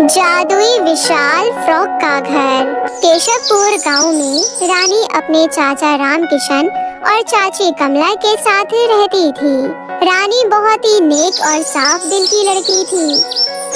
जादुई विशाल फ्रॉक का घर। केशवपुर गांव में रानी अपने चाचा राम किशन और चाची कमला के साथ रहती थी। रानी बहुत ही नेक और साफ दिल की लड़की थी,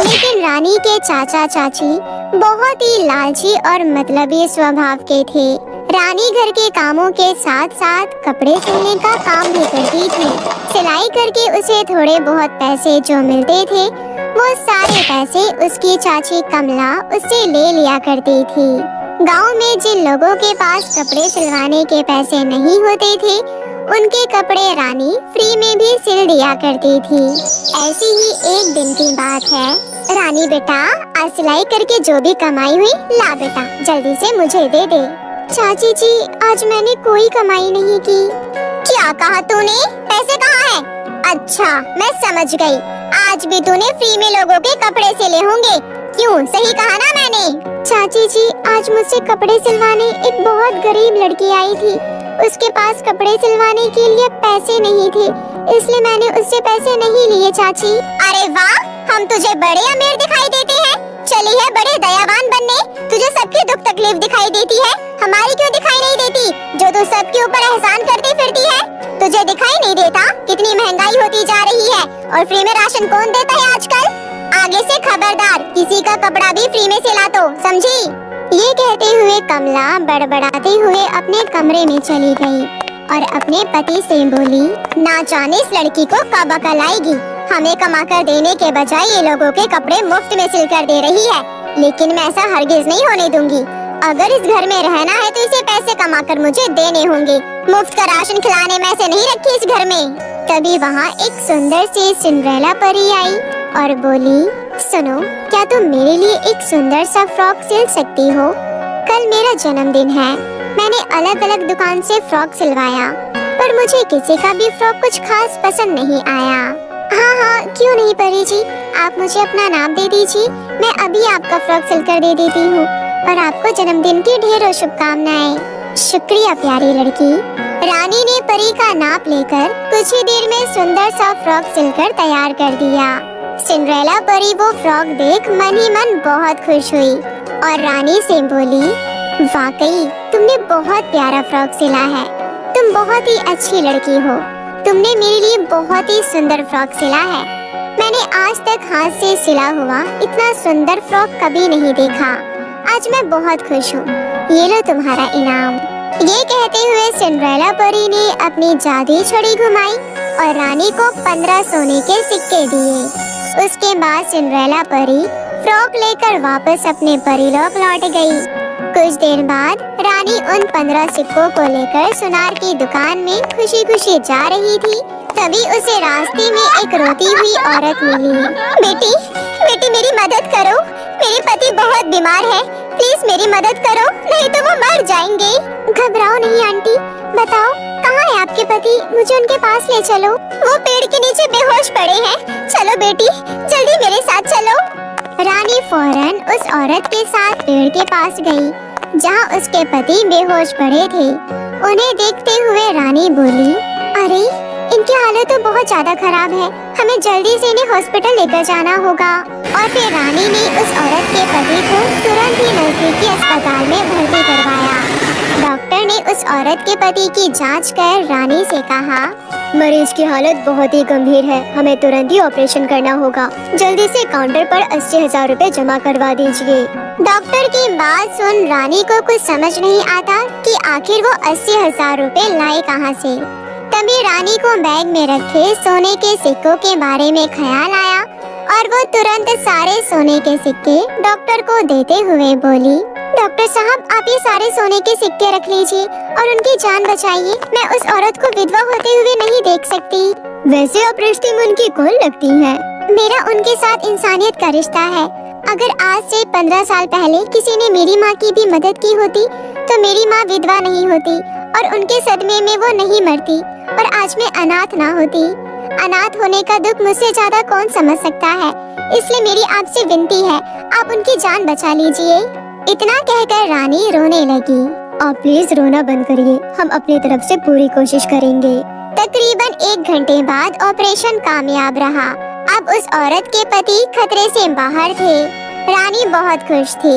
लेकिन रानी के चाचा चाची बहुत ही लालची और मतलबी स्वभाव के थे। रानी घर के कामों के साथ साथ कपड़े सिलने का काम भी करती थी। सिलाई करके उसे थोड़े बहुत पैसे जो मिलते थे, वो सारे पैसे उसकी चाची कमला उससे ले लिया करती थी। गांव में जिन लोगों के पास कपड़े सिलवाने के पैसे नहीं होते थे, उनके कपड़े रानी फ्री में भी सिल दिया करती थी। ऐसी ही एक दिन की बात है। रानी बेटा, आज सिलाई करके जो भी कमाई हुई ला बेटा, जल्दी से मुझे दे दे। चाची जी, आज मैंने कोई कमाई नहीं की। क्या कहा तूने? पैसे कहाँ हैं? अच्छा, मैं समझ गई। आज भी तूने फ्री में लोगों के कपड़े सिले होंगे। क्यों, सही कहा ना मैंने? चाची जी, आज मुझसे कपड़े सिलवाने एक बहुत गरीब लड़की आई थी। उसके पास कपड़े सिलवाने के लिए पैसे नहीं थे, इसलिए मैंने उससे पैसे नहीं लिए चाची। अरे वाह, हम तुझे बड़े अमीर दिखाई देते हैं। चली है बड़े दयावान बनने। तुझे सबकी दुख तकलीफ दिखाई देती है, हमारी क्यों दिखाई नहीं देती, जो तू सबके ऊपर एहसान करती फिरती है? तुझे दिखाई नहीं देता कितनी महंगाई होती जा रही है और फ्री में राशन कौन देता है आजकल? आगे से खबरदार, किसी का कपड़ा भी फ्री में सिला तो, समझी? ये कहते हुए कमला बड़बड़ाते हुए अपने कमरे में चली गई और अपने पति से बोली, ना जाने इस लड़की को कब अकल आएगी। हमें कमाकर देने के बजाय ये लोगों के कपड़े मुफ्त में सिल कर दे रही है, लेकिन मैं ऐसा हरगिज नहीं होने दूंगी। अगर इस घर में रहना है तो इसे पैसे कमाकर मुझे देने होंगे। मुफ्त का राशन खिलाने में से नहीं रखी इस घर में। तभी वहाँ एक सुंदर सी सिंड्रेला परी आई और बोली, सुनो, क्या तुम मेरे लिए एक सुंदर सा फ्रॉक सिल सकती हो? कल मेरा जन्मदिन है। मैंने अलग अलग दुकान से फ्रॉक सिलवाया, पर मुझे किसी का भी फ्रॉक कुछ खास पसंद नहीं आया। हाँ, क्यों नहीं परी जी, आप मुझे अपना नाम दे दीजिए, मैं अभी आपका फ्रॉक सिलकर दे देती हूँ। और आपको जन्मदिन की ढेरों शुभकामनाएं। शुक्रिया प्यारी लड़की। रानी ने परी का नाप लेकर कुछ ही देर में सुंदर सा फ्रॉक सिलकर तैयार कर दिया। सिंड्रेला परी वो फ्रॉक देख मन ही मन बहुत खुश हुई और रानी से बोली, वाकई तुमने बहुत प्यारा फ्रॉक सिला है। तुम बहुत ही अच्छी लड़की हो। तुमने मेरे लिए बहुत ही सुंदर फ्रॉक सिला है। मैंने आज तक हाथ से सिला हुआ इतना सुंदर फ्रॉक कभी नहीं देखा। आज मैं बहुत खुश हूँ। ये लो तुम्हारा इनाम। ये कहते हुए सिंड्रेला परी ने अपनी जादुई छड़ी घुमाई और रानी को 15 सोने के सिक्के दिए। उसके बाद सिंड्रेला परी फ्रॉक लेकर वापस अपने परीलोक लौट गई। कुछ देर बाद रानी उन 15 सिक्कों को लेकर सुनार की दुकान में खुशी खुशी जा रही थी। तभी उसे रास्ते में एक रोती हुई औरत मिली। बेटी, बेटी मेरी मदद करो, मेरे पति बहुत बीमार है, प्लीज मेरी मदद करो, नहीं तो वो मर जाएंगे। घबराओ नहीं आंटी, बताओ कहाँ है आपके पति? मुझे उनके पास ले चलो। वो पेड़ के नीचे बेहोश पड़े हैं। चलो बेटी, जल्दी मेरे साथ चलो। रानी फौरन उस औरत के साथ पेड़ के पास गई, जहाँ उसके पति बेहोश पड़े थे। उन्हें देखते हुए रानी बोली, अरे इनकी हालत तो बहुत ज्यादा खराब है, हमें जल्दी से इन्हें हॉस्पिटल लेकर जाना होगा। और फिर रानी ने उस औरत के पति को तुरंत ही नजदीकी अस्पताल में भर्ती करवाया। डॉक्टर ने उस औरत के पति की जांच कर रानी से कहा, मरीज की हालत बहुत ही गंभीर है, हमें तुरंत ही ऑपरेशन करना होगा। जल्दी से काउंटर पर 80,000 रुपए जमा करवा दीजिए। डॉक्टर की बात सुन रानी को कुछ समझ नहीं आता कि आखिर वो 80,000 रुपए लाए कहाँ से। तभी रानी को बैग में रखे सोने के सिक्कों के बारे में ख्याल आया और वो तुरंत सारे सोने के सिक्के डॉक्टर को देते हुए बोली, डॉक्टर साहब, आप ये सारे सोने के सिक्के रख लीजिए और उनकी जान बचाइए। मैं उस औरत को विधवा होते हुए नहीं देख सकती। वैसे आप रिश्ते में उनकी कौन लगती है? मेरा उनके साथ इंसानियत का रिश्ता है। अगर आज से 15 साल पहले किसी ने मेरी माँ की भी मदद की होती तो मेरी माँ विधवा नहीं होती और उनके सदमे में वो नहीं मरती और आज मैं अनाथ ना होती। अनाथ होने का दुख मुझसे ज्यादा कौन समझ सकता है, इसलिए मेरी आपसे विनती है, आप उनकी जान बचा लीजिए। इतना कहकर रानी रोने लगी। आप प्लीज रोना बंद करिए, हम अपनी तरफ से पूरी कोशिश करेंगे। तकरीबन 1 घंटे बाद ऑपरेशन कामयाब रहा। अब उस औरत के पति खतरे से बाहर थे। रानी बहुत खुश थी।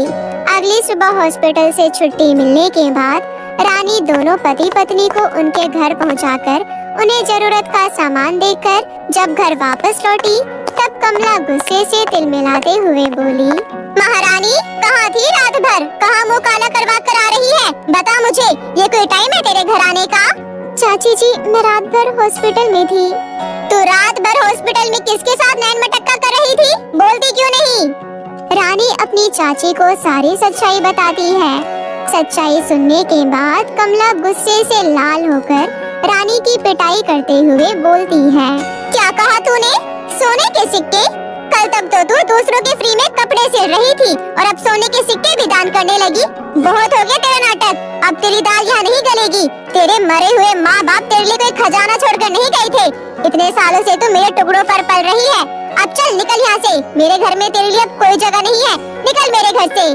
अगली सुबह हॉस्पिटल से छुट्टी मिलने के बाद रानी दोनों पति पत्नी को उनके घर पहुंचाकर उन्हें जरूरत का सामान देकर जब घर वापस लौटी तब कमला गुस्से से तिलमिलाते हुए बोली, महारानी कहाँ थी रात भर? कहाँ मुँह काला करवा कर आ रही है? बता मुझे, ये कोई टाइम है तेरे घर आने का? चाची जी, मैं रात भर हॉस्पिटल में थी। तू रात भर हॉस्पिटल में किसके साथ नैन मटक्का कर रही थी? बोलती क्यों नहीं? रानी अपनी चाची को सारी सच्चाई बताती है। सच्चाई सुनने के बाद कमला गुस्से से लाल होकर रानी की पिटाई करते हुए बोलती है, क्या कहा तूने? सोने के सिक्के? कल तक तो तू दूसरों के फ्री में कपड़े सिल रही थी और अब सोने के सिक्के भी दान करने लगी। बहुत हो गया तेरा नाटक, अब तेरी दाल यहाँ नहीं गलेगी। तेरे मरे हुए माँ बाप तेरे लिए कोई खजाना छोड़कर नहीं गए थे। इतने सालों से तू मेरे टुकड़ों पर पल रही है। अब चल निकल यहाँ से, मेरे घर में तेरे लिए अब कोई जगह नहीं है। निकल मेरे घर से।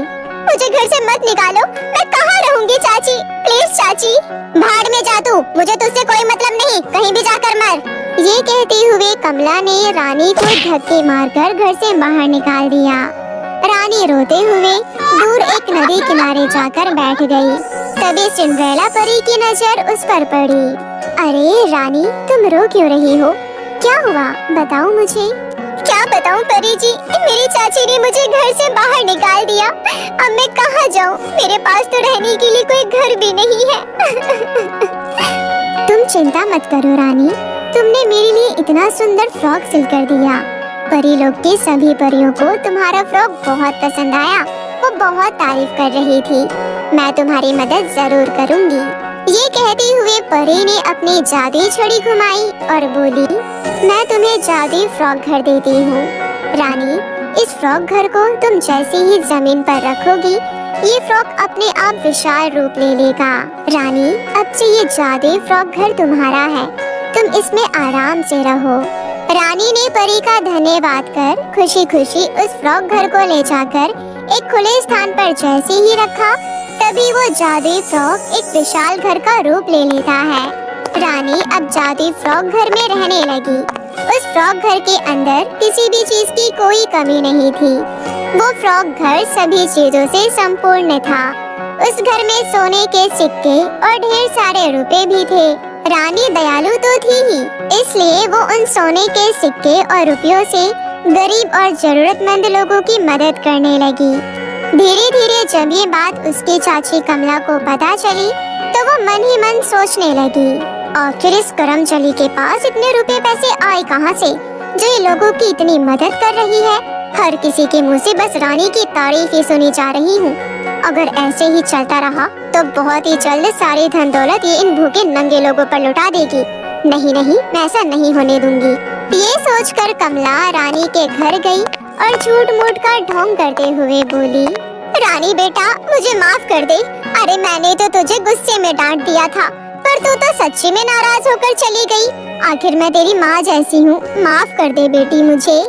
मुझे घर से मत निकालो, मैं कहाँ रहूँगी चाची? प्लीज चाची। भाड़ में जा तू, मुझे तुझसे कोई मतलब नहीं, कहीं भी जाकर मर। ये कहते हुए कमला ने रानी को धक्के मारकर घर से बाहर निकाल दिया। रानी रोते हुए दूर एक नदी किनारे जाकर बैठ गई। तभी सिंड्रेला परी की नजर उस पर पड़ी। अरे रानी, तुम रो क्यों रही हो? क्या हुआ, बताओ मुझे। क्या बताऊं परी जी, मेरी चाची ने मुझे घर से बाहर निकाल दिया। अब मैं कहाँ जाऊं? मेरे पास तो रहने के लिए कोई घर भी नहीं है। तुम चिंता मत करो रानी, तुमने मेरे लिए इतना सुंदर फ्रॉक सिलकर दिया। परी लोग की सभी परियों को तुम्हारा फ्रॉक बहुत पसंद आया। वो बहुत तारीफ कर रही थी। मैं तुम्हारी मदद जरूर करूंगी। ये कहते हुए परी ने अपनी जादुई छड़ी घुमाई और बोली, मैं तुम्हें जादुई फ्रॉक घर देती हूँ। रानी, इस फ्रॉक घर को तुम जैसे ही जमीन पर रखोगी, ये फ्रॉक अपने आप विशाल रूप ले लेगा। रानी, अब से ये जादुई फ्रॉक घर तुम्हारा है, तुम इसमें आराम से रहो। रानी ने परी का धन्यवाद कर खुशी खुशी उस फ्रॉक घर को ले जाकर एक खुले स्थान पर जैसे ही रखा, तभी वो जादुई फ्रॉक एक विशाल घर का रूप ले लेता है। रानी अब जादुई फ्रॉक घर में रहने लगी। उस फ्रॉक घर के अंदर किसी भी चीज की कोई कमी नहीं थी। वो फ्रॉक घर सभी चीजों से संपूर्ण था। उस घर में सोने के सिक्के और ढेर सारे रुपए भी थे। रानी दयालु तो थी ही, इसलिए वो उन सोने के सिक्के और रुपयों से गरीब और जरूरतमंद लोगों की मदद करने लगी। धीरे धीरे जब ये बात उसकी चाची कमला को पता चली तो वो मन ही मन सोचने लगी, आखिर इस करमचली के पास इतने रुपए पैसे आए कहाँ से, जो ये लोगों की इतनी मदद कर रही है। हर किसी के मुंह से बस रानी की तारीफ ही सुनी जा रही हूँ। अगर ऐसे ही चलता रहा तो बहुत ही जल्द सारी धन दौलत ये इन भूखे नंगे लोगों पर लुटा देगी। नहीं नहीं, मैं ऐसा नहीं होने दूंगी। ये सोचकर कमला रानी के घर गई और झूठ मूठ का ढोंग करते हुए बोली, रानी बेटा, मुझे माफ कर दे। अरे मैंने तो तुझे गुस्से में डांट दिया था, पर तू तो सच्ची में नाराज होकर चली गई। आखिर मैं तेरी माँ जैसी हूँ, माफ कर दे बेटी मुझे।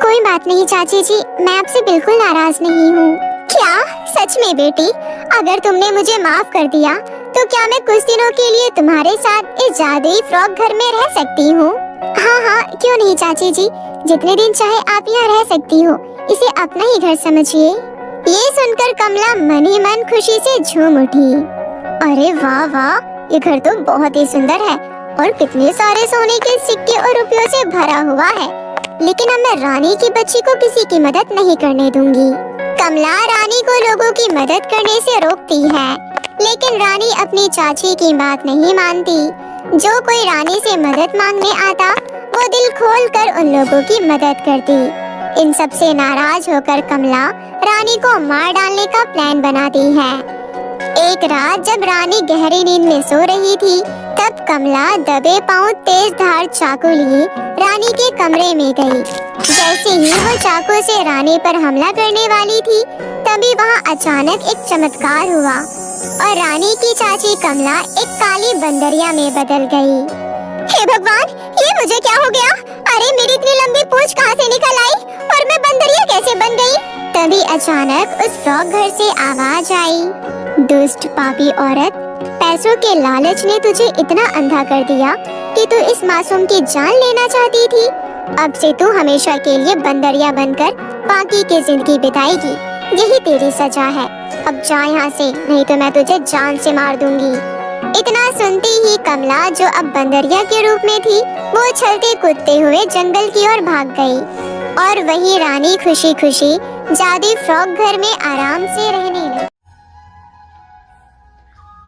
कोई बात नहीं चाची जी, मैं आपसे बिल्कुल नाराज नहीं हूँ। क्या सच में बेटी? अगर तुमने मुझे माफ कर दिया तो क्या मैं कुछ दिनों के लिए तुम्हारे साथ इस जादुई फ्रॉक घर में रह सकती हूँ? हाँ हाँ, क्यों नहीं चाची जी, जितने दिन चाहे आप यहाँ रह सकती हो। इसे अपना ही घर समझिए। ये सुनकर कमला मन ही मन खुशी से झूम उठी। अरे वाह वाह, ये घर तो बहुत ही सुंदर है और कितने सारे सोने के सिक्के और रुपयों से भरा हुआ है। लेकिन अब मैं रानी की बच्ची को किसी की मदद नहीं करने दूंगी। कमला रानी को लोगों की मदद करने से रोकती है, लेकिन रानी अपनी चाची की बात नहीं मानती। जो कोई रानी से मदद मांगने आता वो दिल खोलकर उन लोगों की मदद करती। इन सब से नाराज होकर कमला रानी को मार डालने का प्लान बनाती है। एक रात जब रानी गहरी नींद में सो रही थी तब कमला दबे पांव तेज धार चाकू लिए रानी के कमरे में गई। जैसे ही वो चाकू से रानी पर हमला करने वाली थी तभी वहाँ अचानक एक चमत्कार हुआ और रानी की चाची कमला एक काली बंदरिया में बदल गई। हे भगवान, ये मुझे क्या हो गया? अरे मेरी इतनी लंबी पूंछ कहाँ से निकल आई और मैं बंदरिया कैसे बन गई? तभी अचानक उस फ्रॉक घर से आवाज आई, दुष्ट पापी औरत, पैसों के लालच ने तुझे इतना अंधा कर दिया कि तू इस मासूम की जान लेना चाहती थी। अब से तू हमेशा के लिए बंदरिया बनकर बाकी की जिंदगी बिताएगी। यही तेरी सजा है। अब जा यहाँ से, नहीं तो मैं तुझे जान से मार दूंगी। इतना सुनते ही कमला, जो अब बंदरिया के रूप में थी, वो उछलते कूदते हुए जंगल की ओर भाग गई। और वही रानी खुशी खुशी जादुई फ्रॉक घर में आराम से रहने लगी।